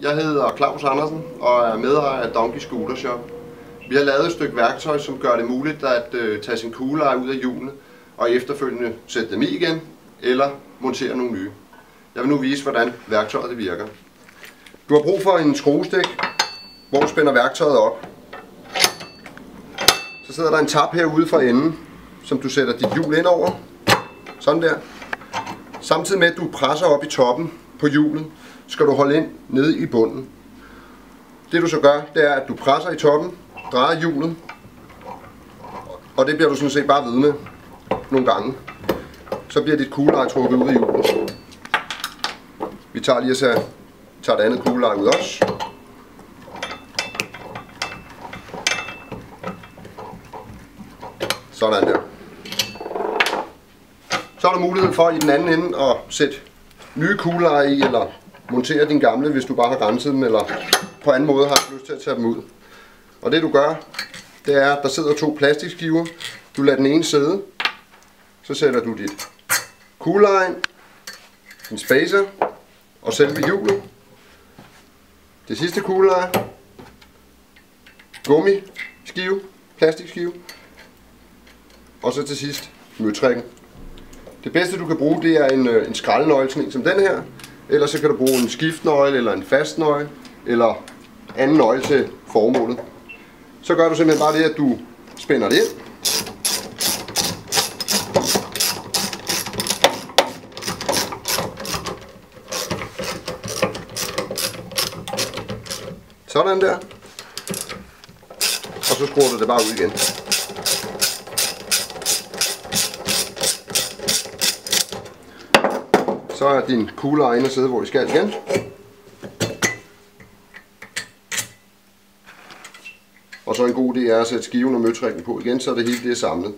Jeg hedder Claus Andersen og er medejer af Donkey Scooter Shop. Vi har lavet et stykke værktøj, som gør det muligt at tage sin kuglelejer ud af hjulene og efterfølgende sætte dem i igen eller montere nogle nye. Jeg vil nu vise, hvordan værktøjet det virker. Du har brug for en skruestik, hvor du spænder værktøjet op. Så sidder der en tap herude for enden, som du sætter dit hjul ind over. Sådan der. Samtidig med at du presser op i toppen på hjulet, skal du holde ind nede i bunden. Det du så gør, det er at du presser i toppen, drejer hjulet, og det bliver du sådan set bare ved med nogle gange. Så bliver dit kugleleje trukket ud af hjulet. Vi tager lige og tager det andet kugleleje ud også. Sådan der. Så er der mulighed for i den anden ende at sætte nye kuglelejer i, eller montere din gamle, hvis du bare har renset dem, eller på anden måde har lyst til at tage dem ud. Og det du gør, det er, at der sidder 2 plastikskiver. Du lader den ene sidde. Så sætter du dit kugleleje, din spacer og selve hjulet. Det sidste kugleleje, gummiskive, plastikskive. Og så til sidst møtrikken. Det bedste du kan bruge, det er en skraldenøgle, sådan en som den her. Ellers så kan du bruge en skiftnøgle eller en fastnøgle eller anden nøgle til formålet. Så gør du simpelthen bare det, at du spænder det ind. Sådan der. Og så skruer du det bare ud igen. Så er din kuglelejer inde og sidde, hvor de skal igen. Og så en god idé er at sætte skiven og møtrikken på igen, så det hele bliver samlet.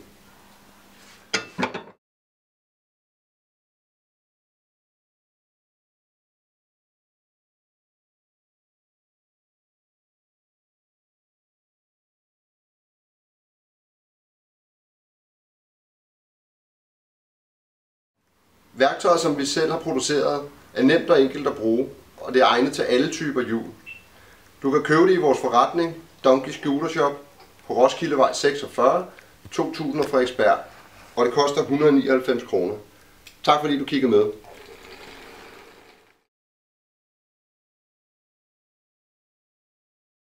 Værktøjet, som vi selv har produceret, er nemt og enkelt at bruge, og det er egnet til alle typer hjul. Du kan købe det i vores forretning, Donkey Scooter Shop, på Roskildevej 46, 2000 Frederiksberg, og det koster 199 kroner. Tak fordi du kiggede med.